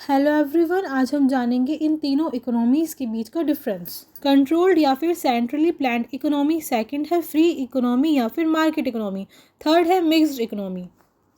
Hello everyone, आज हम जानेंगे इन तीनों इकोनॉमीज़ के बीच का डिफरेंस। कंट्रोल्ड या फिर सेंट्रली प्लान्ड इकोनॉमी, सेकंड है फ्री इकोनॉमी या फिर मार्केट इकोनॉमी, थर्ड है mixed economy.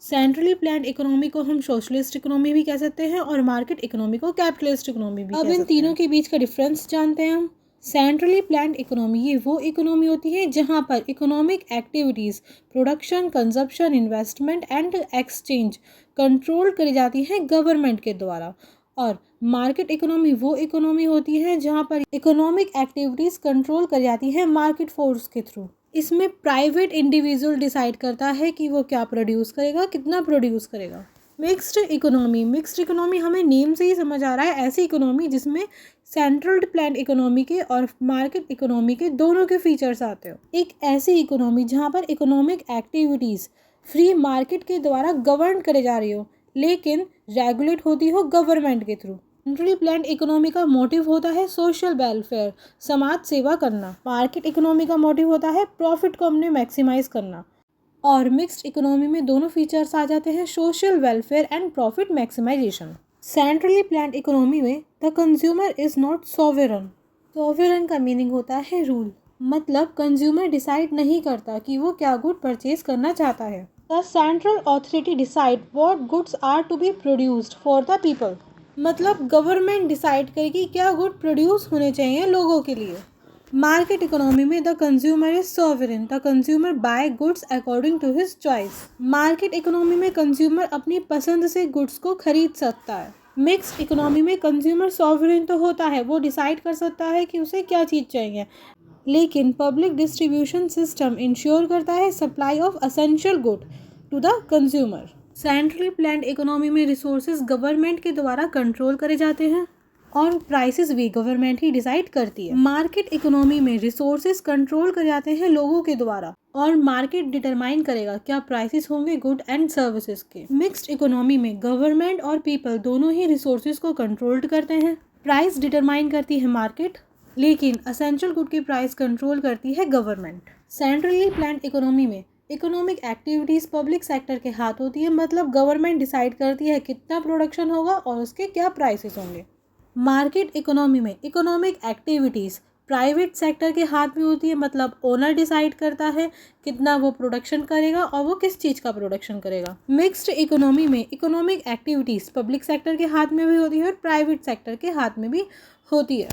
Centrally planned economy को हम सोशलिस्ट इकोनॉमी भी कह सकते हैं और मार्केट इकोनॉमी को कैपिटलिस्ट इकोनॉमी भी। अब इन तीनों के बीच का डिफरेंस जानते हैं हम। सेंट्रली प्लान्ड इकोनॉमी ये वो इकोनॉमी होती है जहाँ पर economic activities, production, consumption, investment and exchange control करी जाती है गवर्नमेंट के द्वारा। और मार्केट इकोनॉमी वो इकोनॉमी होती है जहाँ पर इकोनॉमिक एक्टिविटीज़ कंट्रोल करी जाती है मार्केट फोर्स के थ्रू। इसमें प्राइवेट इंडिविजुअल डिसाइड करता है कि वो क्या प्रोड्यूस करेगा, कितना प्रोड्यूस करेगा। मिक्स्ड इकोनॉमी हमें नेम से ही समझ आ रहा है, ऐसी इकोनॉमी जिसमें सेंट्रल प्लान इकोनॉमी के और मार्केट इकोनॉमी के दोनों के फीचर्स आते हो। एक ऐसी इकोनॉमी जहाँ पर इकोनॉमिक एक्टिविटीज़ फ्री मार्केट के द्वारा गवर्न करे जा रही हो, लेकिन रेगुलेट होती हो गवर्नमेंट के थ्रू। सेंट्रली प्लान्ड इकोनॉमी का मोटिव होता है सोशल वेलफेयर, समाज सेवा करना। मार्केट इकोनॉमी का मोटिव होता है प्रॉफिट को हमने मैक्सिमाइज करना। और मिक्स्ड इकोनॉमी में दोनों फीचर्स आ जाते हैं, social welfare and profit maximization. Centrally planned economy में the consumer is not sovereign. Sovereign का मीनिंग होता है रूल, मतलब कंज्यूमर डिसाइड नहीं करता कि वो क्या गुड परचेज करना चाहता है। The central authority decide what goods are to be produced for the people, मतलब गवर्नमेंट डिसाइड करेगी क्या गुड प्रोड्यूस होने चाहिए लोगों के लिए। मार्केट इकोनॉमी में the consumer is sovereign, the consumer buy goods according to his choice. Market economy में कंज्यूमर अपनी पसंद से गुड्स को खरीद सकता है। मिक्स्ड इकोनॉमी में कंज्यूमर सोवरेन तो होता है, वो डिसाइड कर सकता है कि उसे क्या चीज़ चाहिए, लेकिन पब्लिक डिस्ट्रीब्यूशन सिस्टम इंश्योर करता है supply of essential good to the consumer. Centrally planned economy में रिसोर्सेज गवर्नमेंट के द्वारा कंट्रोल करे जाते हैं और प्राइसेस भी गवर्नमेंट ही डिसाइड करती है। मार्केट इकोनॉमी में रिसोर्सेज कंट्रोल करे जाते हैं लोगों के द्वारा और मार्केट डिटरमाइन करेगा क्या प्राइसेस होंगे गुड एंड सर्विसेज के। मिक्स्ड इकोनॉमी में गवर्नमेंट और पीपल दोनों ही रिसोर्सेज को कंट्रोल्ड करते हैं। प्राइस डिटरमाइन करती है मार्केट, लेकिन असेंशियल गुड की प्राइस कंट्रोल करती है गवर्नमेंट। सेंट्रली प्लान्ड इकोनॉमी में इकोनॉमिक एक्टिविटीज़ पब्लिक सेक्टर के हाथ होती है, मतलब गवर्नमेंट डिसाइड करती है कितना प्रोडक्शन होगा और उसके क्या प्राइसेस होंगे। मार्केट इकोनॉमी में इकोनॉमिक एक्टिविटीज़ प्राइवेट सेक्टर के हाथ में होती है, मतलब ओनर डिसाइड करता है कितना वो प्रोडक्शन करेगा और वो किस चीज़ का प्रोडक्शन करेगा। मिक्स्ड इकोनॉमी में इकोनॉमिक एक्टिविटीज़ पब्लिक सेक्टर के हाथ में भी होती है और प्राइवेट सेक्टर के हाथ में भी होती है।